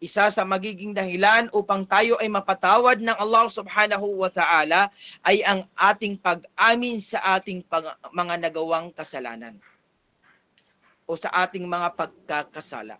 isa sa magiging dahilan upang tayo ay mapatawad ng Allah subhanahu wa ta'ala ay ang ating pag-amin sa ating mga nagawang kasalanan o sa ating mga pagkakasala.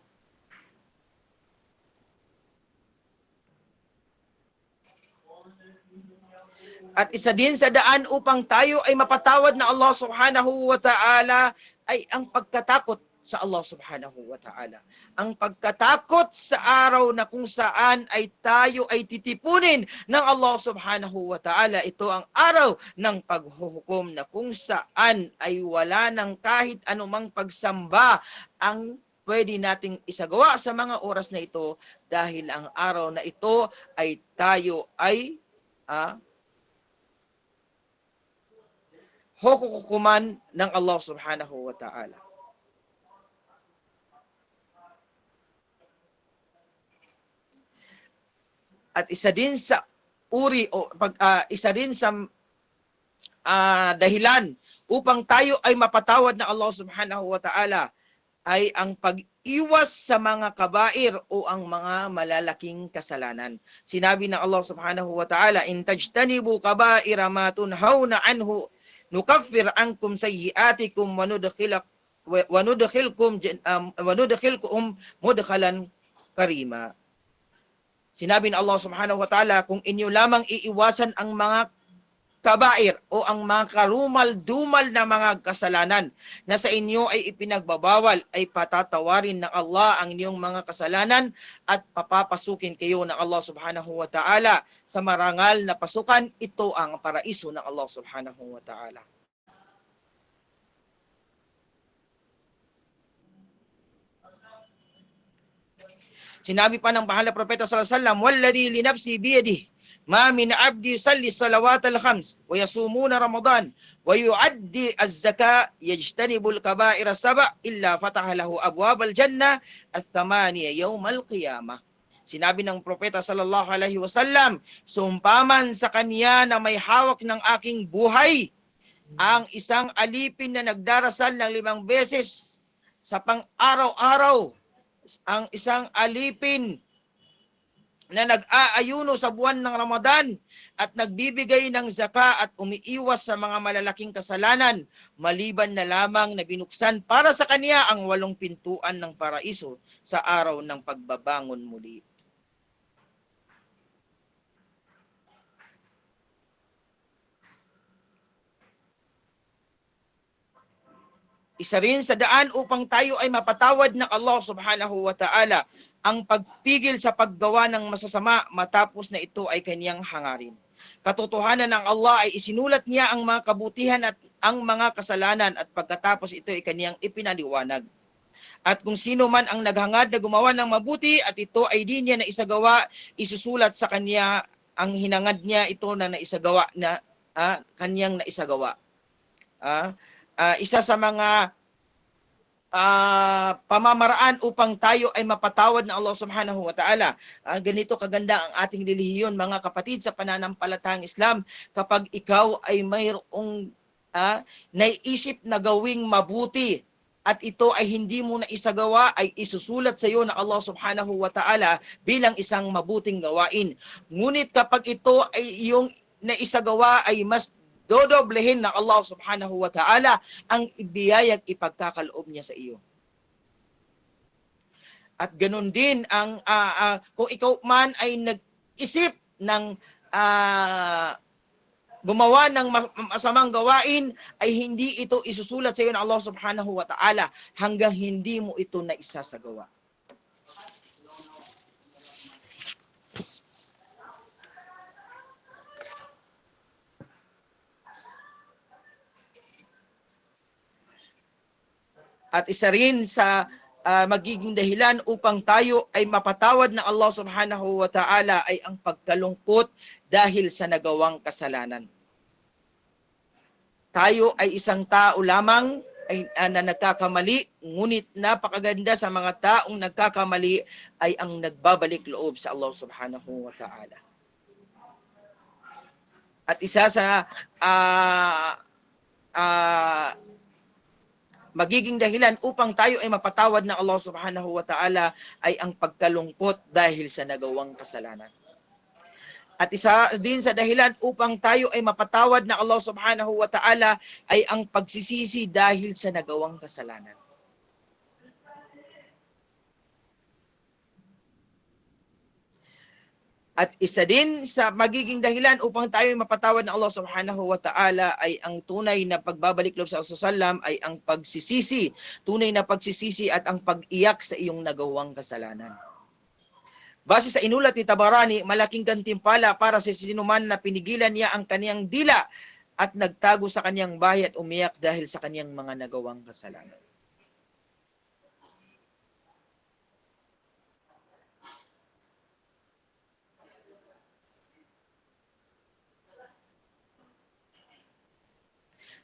At isa din sa daan upang tayo ay mapatawad na Allah subhanahu wa ta'ala ay ang pagkatakot sa Allah subhanahu wa ta'ala. Ang pagkatakot sa araw na kung saan ay tayo ay titipunin ng Allah subhanahu wa ta'ala. Ito ang araw ng paghuhukom na kung saan ay wala ng kahit anumang pagsamba ang pwede nating isagawa sa mga oras na ito dahil ang araw na ito ay tayo ay hukukuman ng Allah subhanahu wa ta'ala. At isa din sa isa din sa dahilan upang tayo ay mapatawad ng Allah subhanahu wa ta'ala ay ang pag-iwas sa mga kabair o ang mga malalaking kasalanan. Sinabi ng Allah subhanahu wa ta'ala, in tajtanibu kabaira ma tunhauna anhu nukaffir ankum sayyi'atikum wa nudkhilkum mudkhalan karima. Sinabi ng Allah subhanahu wa ta'ala, kung inyo lamang iiwasan ang mga kabair o ang mga karumal-dumal na mga kasalanan na sa inyo ay ipinagbabawal, ay patatawarin ng Allah ang inyong mga kasalanan at papapasukin kayo ng Allah subhanahu wa ta'ala sa marangal na pasukan. Ito ang paraiso ng Allah subhanahu wa ta'ala. Sinabi pa ng mahal na propeta sallallahu alaihi wasallam, walladhi li nafsi biyadihi ma min abdi yusalli salawat al-khams wa yasumuna ramadan wa yuaddi az-zaka yajtanibul kaba'ira saba illa fataha lahu abwab al-jannah ath-thamaniya yawm al-qiyamah. Sinabi ng propeta sallallahu alaihi wasallam, sumpaman sa kanya na may hawak ng aking buhay ang isang alipin na nagdarasal ng 5 beses sa pang-araw-araw, ang isang alipin na nag-aayuno sa buwan ng Ramadan at nagbibigay ng zaka at umiiwas sa mga malalaking kasalanan, maliban na lamang na binuksan para sa kanya ang 8 pintuan ng paraiso sa araw ng pagbabangon muli. Isa rin sa daan upang tayo ay mapatawad ng Allah subhanahu wa ta'ala ang pagpigil sa paggawa ng masasama matapos na ito ay kaniyang hangarin. Katotohanan ng Allah ay isinulat niya ang mga kabutihan at ang mga kasalanan at pagkatapos ito ay kaniyang ipinaliwanag. At kung sino man ang naghangad na gumawa ng mabuti at ito ay di niya na isagawa, isusulat sa kanya ang hinangad niya ito na naisagawa na kaniyang naisagawa. Isa sa mga pamamaraan upang tayo ay mapatawad ng Allah subhanahu wa ta'ala. Ganito kaganda ang ating relihiyon, mga kapatid, sa pananampalatahang Islam. Kapag ikaw ay mayroong naiisip na gawing mabuti at ito ay hindi mo na isagawa, ay isusulat sa iyo ng Allah subhanahu wa ta'ala bilang isang mabuting gawain. Ngunit kapag ito ay iyong naisagawa, ay mas dodoblehin ng Allah subhanahu wa ta'ala ang ibiyayag ipagkakaloob niya sa iyo. At ganun din ang kung ikaw man ay nag-isip ng gumawa ng masamang gawain, ay hindi ito isusulat sa iyo ng Allah subhanahu wa ta'ala hanggang hindi mo ito na isasagawa. At isa rin sa magiging dahilan upang tayo ay mapatawad ng Allah subhanahu wa ta'ala ay ang pagkalungkot dahil sa nagawang kasalanan. Tayo ay isang tao lamang na nagkakamali, ngunit napakaganda sa mga taong nagkakamali ay ang nagbabalik loob sa Allah subhanahu wa ta'ala. At isa sa magiging dahilan upang tayo ay mapatawad ng Allah subhanahu wa ta'ala ay ang pagkalungkot dahil sa nagawang kasalanan. At isa din sa dahilan upang tayo ay mapatawad ng Allah subhanahu wa ta'ala ay ang pagsisisi dahil sa nagawang kasalanan. At isa din sa magiging dahilan upang tayo mapatawad ng Allah subhanahu wa ta'ala ay ang tunay na pagbabalik loob sa Rasulullah ay ang pagsisisi. Tunay na pagsisisi at ang pag-iyak sa iyong nagawang kasalanan. Base sa inulat ni Tabarani, malaking gantimpala para sa sinuman na pinigilan niya ang kaniyang dila at nagtago sa kaniyang bahay at umiyak dahil sa kaniyang mga nagawang kasalanan.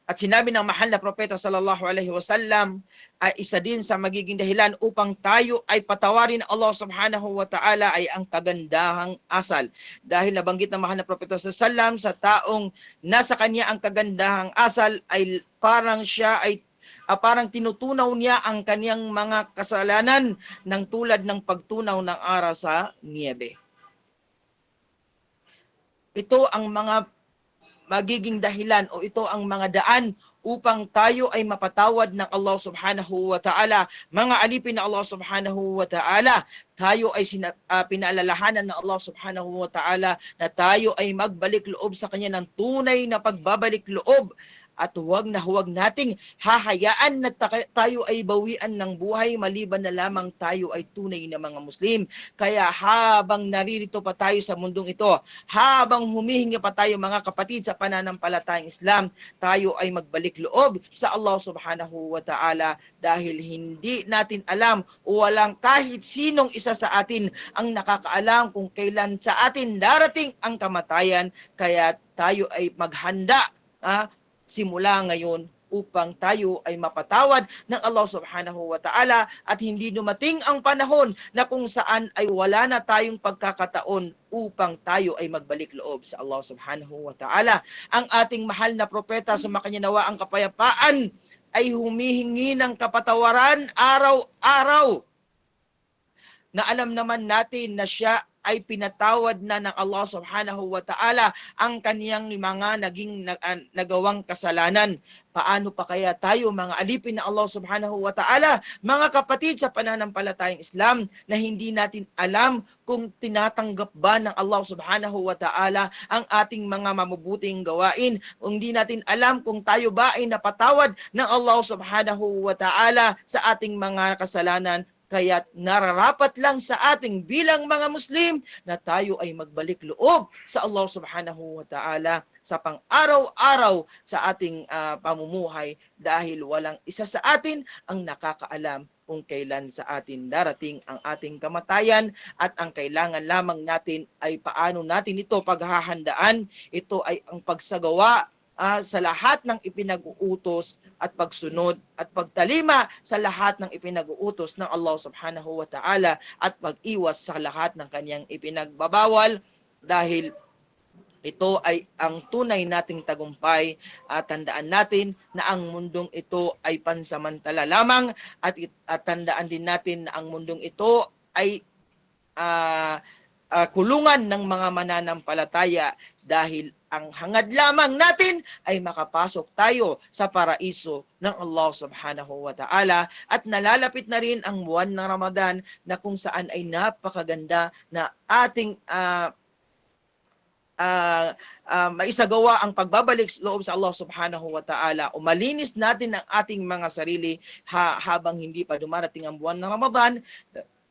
At sinabi ng mahal na propeta sallallahu alaihi wasallam ay isa din sa magiging dahilan upang tayo ay patawarin Allah subhanahu wa ta'ala ay ang kagandahang asal. Dahil nabanggit ng mahal na propeta sallallahu alaihi wasallam sa taong nasa kanya ang kagandahang asal ay parang siya ay parang tinutunaw niya ang kaniyang mga kasalanan ng tulad ng pagtunaw ng araw sa niebe. Ito ang mga magiging dahilan o ito ang mga daan upang tayo ay mapatawad ng Allah subhanahu wa ta'ala. Mga alipin na Allah subhanahu wa ta'ala, tayo ay pinaalalahanan ng Allah subhanahu wa ta'ala na tayo ay magbalik loob sa Kanya ng tunay na pagbabalik loob. At huwag nating hahayaan na tayo ay bawian ng buhay maliban na lamang tayo ay tunay na mga Muslim. Kaya habang naririto pa tayo sa mundong ito, habang humihingi pa tayo mga kapatid sa pananampalatayang Islam, tayo ay magbalik loob sa Allah subhanahu wa ta'ala dahil hindi natin alam o walang kahit sinong isa sa atin ang nakakaalam kung kailan sa atin darating ang kamatayan. Kaya tayo ay maghanda simula ngayon upang tayo ay mapatawad ng Allah subhanahu wa ta'ala at hindi dumating ang panahon na kung saan ay wala na tayong pagkakataon upang tayo ay magbalik loob sa Allah subhanahu wa ta'ala. Ang ating mahal na propeta, sumakanya nawa ang kapayapaan, ay humihingi ng kapatawaran araw-araw na alam naman natin na siya ay pinatawad na ng Allah subhanahu wa ta'ala ang kaniyang mga nagawang kasalanan. Paano pa kaya tayo mga alipin na Allah subhanahu wa ta'ala, mga kapatid sa pananampalatayang Islam, na hindi natin alam kung tinatanggap ba ng Allah subhanahu wa ta'ala ang ating mga mabubuting gawain, kung hindi natin alam kung tayo ba ay napatawad ng Allah subhanahu wa ta'ala sa ating mga kasalanan. Kaya nararapat lang sa ating bilang mga Muslim na tayo ay magbalik loob sa Allah subhanahu wa ta'ala sa pang-araw-araw sa ating pamumuhay dahil walang isa sa atin ang nakakaalam kung kailan sa atin darating ang ating kamatayan at ang kailangan lamang natin ay paano natin ito paghahandaan. Ito ay ang pagsagawa sa lahat ng ipinag-uutos at pagsunod at pagtalima sa lahat ng ipinag-uutos ng Allah subhanahu wa ta'ala at pag-iwas sa lahat ng kanyang ipinagbabawal dahil ito ay ang tunay nating tagumpay at tandaan natin na ang mundong ito ay pansamantala lamang at tandaan din natin na ang mundong ito ay kulungan ng mga mananampalataya dahil ang hangad lamang natin ay makapasok tayo sa paraiso ng Allah subhanahu wa ta'ala at nalalapit na rin ang buwan ng Ramadan na kung saan ay napakaganda na ating maisagawa ang pagbabalik loob sa Allah subhanahu wa ta'ala. Umalinis natin ang ating mga sarili habang hindi pa dumarating ang buwan ng Ramadan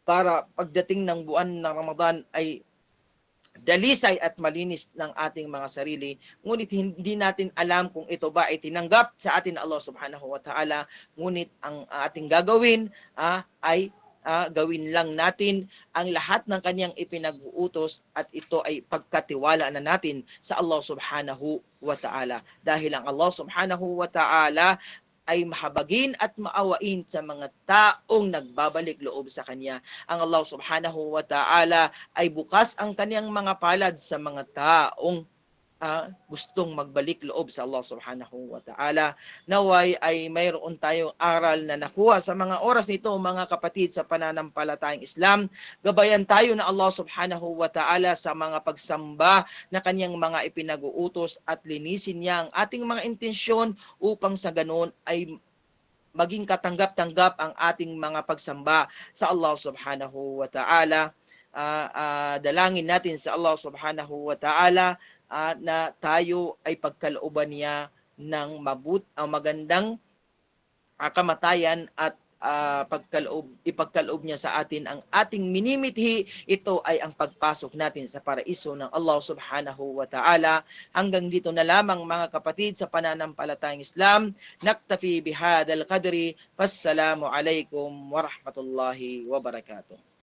para pagdating ng buwan ng Ramadan ay dalisay at malinis ng ating mga sarili. Ngunit hindi natin alam kung ito ba ay tinanggap sa atin Allah subhanahu wa ta'ala. Ngunit ang ating gagawin ay gawin lang natin ang lahat ng kanyang ipinag-uutos at ito ay pagkatiwala na natin sa Allah subhanahu wa ta'ala. Dahil ang Allah subhanahu wa ta'ala ay mahabagin at maawain sa mga taong nagbabalik loob sa Kanya. Ang Allah subhanahu wa ta'ala ay bukas ang Kanyang mga palad sa mga taong gustong magbalik loob sa Allah subhanahu wa ta'ala. Naway ay mayroon tayong aral na nakuha sa mga oras nito, mga kapatid sa pananampalatayang Islam. Gabayan tayo na Allah subhanahu wa ta'ala sa mga pagsamba na kanyang mga ipinag-uutos at linisin niya ang ating mga intensyon upang sa ganoon ay maging katanggap-tanggap ang ating mga pagsamba sa Allah subhanahu wa ta'ala. Dalangin natin sa Allah subhanahu wa ta'ala na tayo ay pagkalooban niya ng magandang kamatayan at ipagkaloob niya sa atin ang ating minimithi. Ito ay ang pagpasok natin sa paraiso ng Allah subhanahu wa ta'ala. Hanggang dito na lamang mga kapatid sa pananampalatayang Islam. Naktafi bihadal qadri. Wassalamu alaikum warahmatullahi wabarakatuh.